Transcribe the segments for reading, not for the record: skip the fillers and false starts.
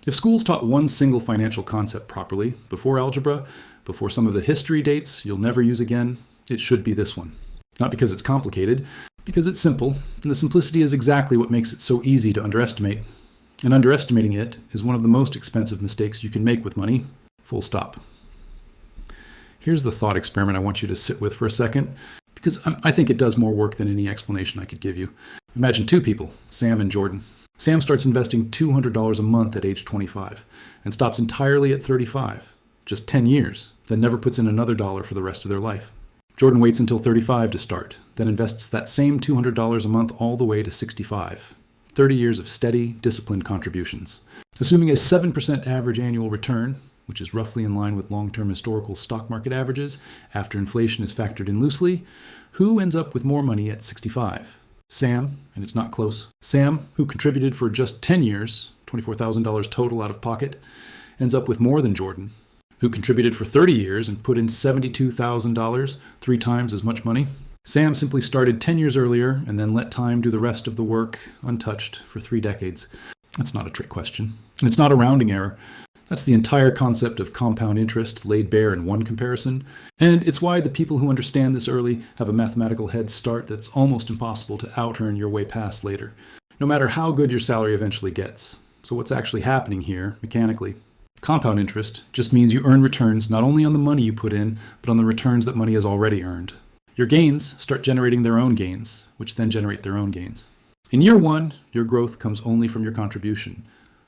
If schools taught one single financial concept properly, before algebra, before some of the history dates you'll never use again, it should be this one. Not because it's complicated, because it's simple, and the simplicity is exactly what makes it so easy to underestimate. And underestimating it is one of the most expensive mistakes you can make with money, full stop. Here's the thought experiment I want you to sit with for a second, because I think it does more work than any explanation I could give you. Imagine two people, Sam and Jordan. Sam starts investing $200 a month at age 25 and stops entirely at 35, just 10 years, then never puts in another dollar for the rest of their life. Jordan waits until 35 to start, then invests that same $200 a month all the way to 65. 30 years of steady, disciplined contributions. Assuming a 7% average annual return, which is roughly in line with long-term historical stock market averages after inflation is factored in loosely, who ends up with more money at 65? Sam, and it's not close. Sam, who contributed for just 10 years, $24,000 total out of pocket, ends up with more than Jordan, who contributed for 30 years and put in $72,000, 3 times as much money. Sam simply started 10 years earlier and then let time do the rest of the work untouched for 3 decades. That's not a trick question. And it's not a rounding error. That's the entire concept of compound interest laid bare in one comparison, and it's why the people who understand this early have a mathematical head start that's almost impossible to out-earn your way past later, no matter how good your salary eventually gets. So what's actually happening here, mechanically? Compound interest just means you earn returns not only on the money you put in, but on the returns that money has already earned. Your gains start generating their own gains, which then generate their own gains. In year 1, your growth comes only from your contribution.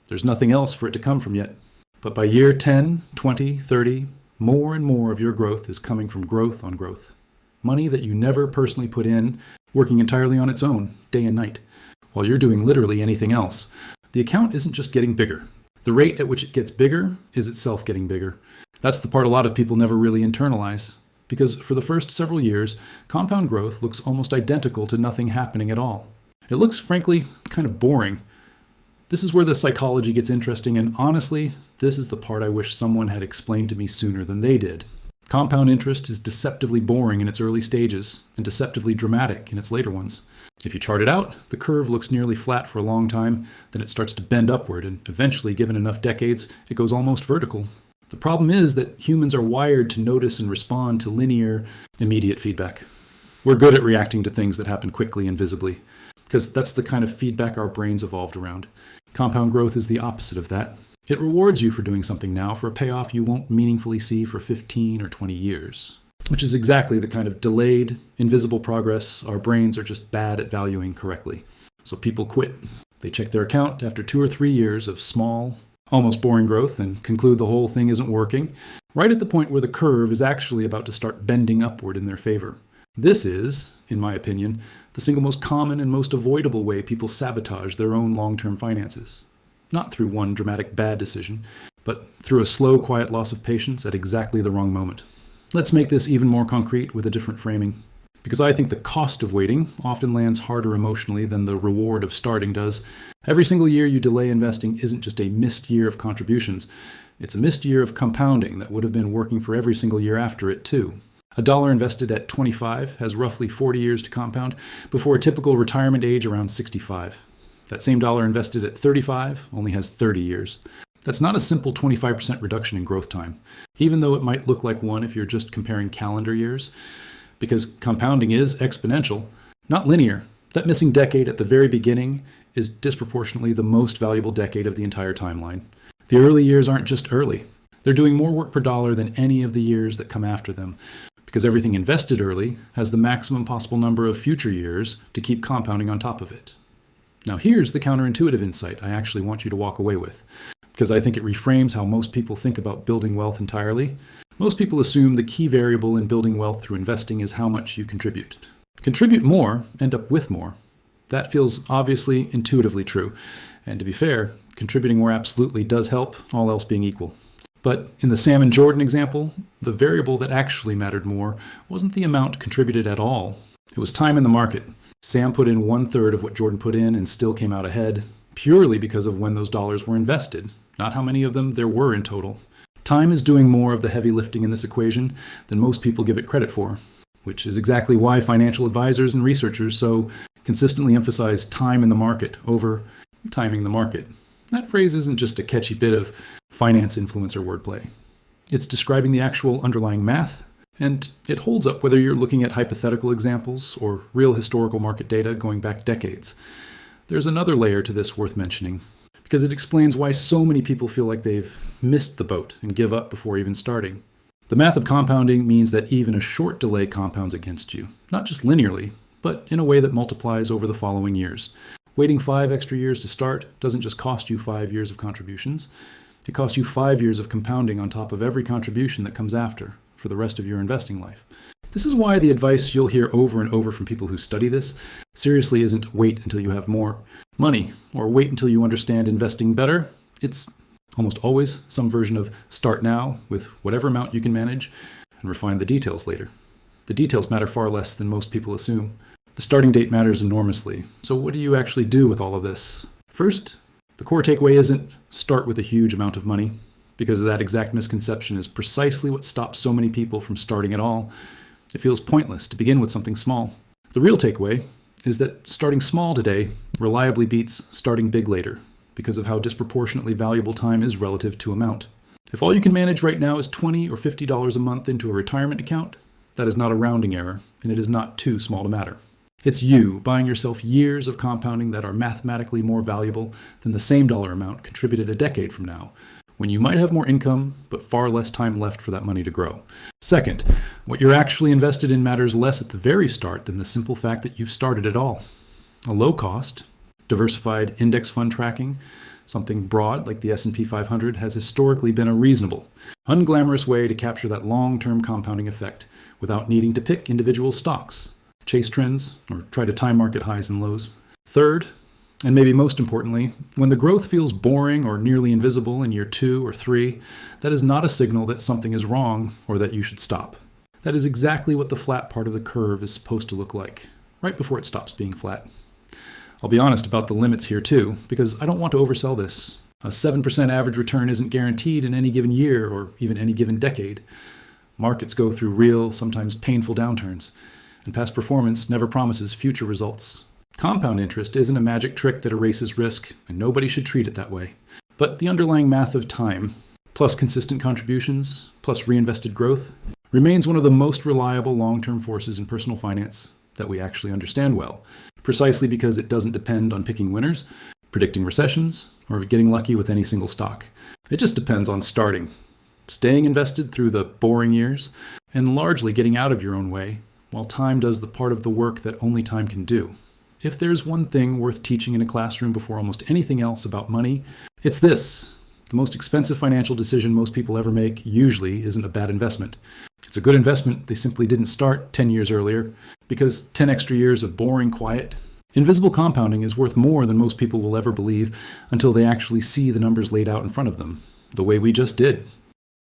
There's nothing else for it to come from yet. But by year 10, 20, 30, more and more of your growth is coming from growth on growth. Money that you never personally put in, working entirely on its own, day and night, while you're doing literally anything else. The account isn't just getting bigger. The rate at which it gets bigger is itself getting bigger. That's the part a lot of people never really internalize. Because for the first several years, compound growth looks almost identical to nothing happening at all. It looks, frankly, kind of boring. This is where the psychology gets interesting, and honestly, this is the part I wish someone had explained to me sooner than they did. Compound interest is deceptively boring in its early stages, and deceptively dramatic in its later ones. If you chart it out, the curve looks nearly flat for a long time, then it starts to bend upward, and eventually, given enough decades, it goes almost vertical. The problem is that humans are wired to notice and respond to linear, immediate feedback. We're good at reacting to things that happen quickly and visibly, because that's the kind of feedback our brains evolved around. Compound growth is the opposite of that. It rewards you for doing something now for a payoff you won't meaningfully see for 15 or 20 years, which is exactly the kind of delayed, invisible progress our brains are just bad at valuing correctly. So people quit. They check their account after 2 or 3 years of small, almost boring growth and conclude the whole thing isn't working, right at the point where the curve is actually about to start bending upward in their favor. This is, in my opinion, the single most common and most avoidable way people sabotage their own long-term finances. Not through one dramatic bad decision, but through a slow, quiet loss of patience at exactly the wrong moment. Let's make this even more concrete with a different framing. Because I think the cost of waiting often lands harder emotionally than the reward of starting does. Every single year you delay investing isn't just a missed year of contributions. It's a missed year of compounding that would have been working for every single year after it, too. $1 invested at 25 has roughly 40 years to compound before a typical retirement age around 65. That same dollar invested at 35 only has 30 years. That's not a simple 25% reduction in growth time, even though it might look like one if you're just comparing calendar years, because compounding is exponential, not linear. That missing decade at the very beginning is disproportionately the most valuable decade of the entire timeline. The early years aren't just early. They're doing more work per dollar than any of the years that come after them, because everything invested early has the maximum possible number of future years to keep compounding on top of it. Now here's the counterintuitive insight I actually want you to walk away with, because I think it reframes how most people think about building wealth entirely. Most people assume the key variable in building wealth through investing is how much you contribute. Contribute more, end up with more. That feels obviously intuitively true, and to be fair, contributing more absolutely does help, all else being equal. But in the Sam and Jordan example, the variable that actually mattered more wasn't the amount contributed at all. It was time in the market. Sam put in 1/3 of what Jordan put in and still came out ahead, purely because of when those dollars were invested, not how many of them there were in total. Time is doing more of the heavy lifting in this equation than most people give it credit for, which is exactly why financial advisors and researchers so consistently emphasize time in the market over timing the market. That phrase isn't just a catchy bit of finance influencer wordplay. It's describing the actual underlying math, and it holds up whether you're looking at hypothetical examples or real historical market data going back decades. There's another layer to this worth mentioning, because it explains why so many people feel like they've missed the boat and give up before even starting. The math of compounding means that even a short delay compounds against you, not just linearly, but in a way that multiplies over the following years. Waiting 5 extra years to start doesn't just cost you 5 years of contributions. It costs you 5 years of compounding on top of every contribution that comes after for the rest of your investing life. This is why the advice you'll hear over and over from people who study this seriously isn't wait until you have more money or wait until you understand investing better. It's almost always some version of start now with whatever amount you can manage and refine the details later. The details matter far less than most people assume. The starting date matters enormously. So what do you actually do with all of this? First, the core takeaway isn't start with a huge amount of money, because that exact misconception is precisely what stops so many people from starting at all. It feels pointless to begin with something small. The real takeaway is that starting small today reliably beats starting big later, because of how disproportionately valuable time is relative to amount. If all you can manage right now is $20 or $50 a month into a retirement account, that is not a rounding error, and it is not too small to matter. It's you buying yourself years of compounding that are mathematically more valuable than the same dollar amount contributed a decade from now, when you might have more income, but far less time left for that money to grow. Second, what you're actually invested in matters less at the very start than the simple fact that you've started at all. A low-cost, diversified index fund tracking, something broad like the S&P 500, has historically been a reasonable, unglamorous way to capture that long-term compounding effect without needing to pick individual stocks, chase trends, or try to time market highs and lows. Third, and maybe most importantly, when the growth feels boring or nearly invisible in year 2 or 3, that is not a signal that something is wrong or that you should stop. That is exactly what the flat part of the curve is supposed to look like, right before it stops being flat. I'll be honest about the limits here too, because I don't want to oversell this. A 7% average return isn't guaranteed in any given year or even any given decade. Markets go through real, sometimes painful downturns, and past performance never promises future results. Compound interest isn't a magic trick that erases risk, and nobody should treat it that way. But the underlying math of time, plus consistent contributions, plus reinvested growth, remains one of the most reliable long-term forces in personal finance that we actually understand well, precisely because it doesn't depend on picking winners, predicting recessions, or getting lucky with any single stock. It just depends on starting, staying invested through the boring years, and largely getting out of your own way, while time does the part of the work that only time can do. If there's one thing worth teaching in a classroom before almost anything else about money, it's this. The most expensive financial decision most people ever make usually isn't a bad investment. It's a good investment they simply didn't start 10 years earlier, because 10 extra years of boring quiet, invisible compounding is worth more than most people will ever believe until they actually see the numbers laid out in front of them, the way we just did.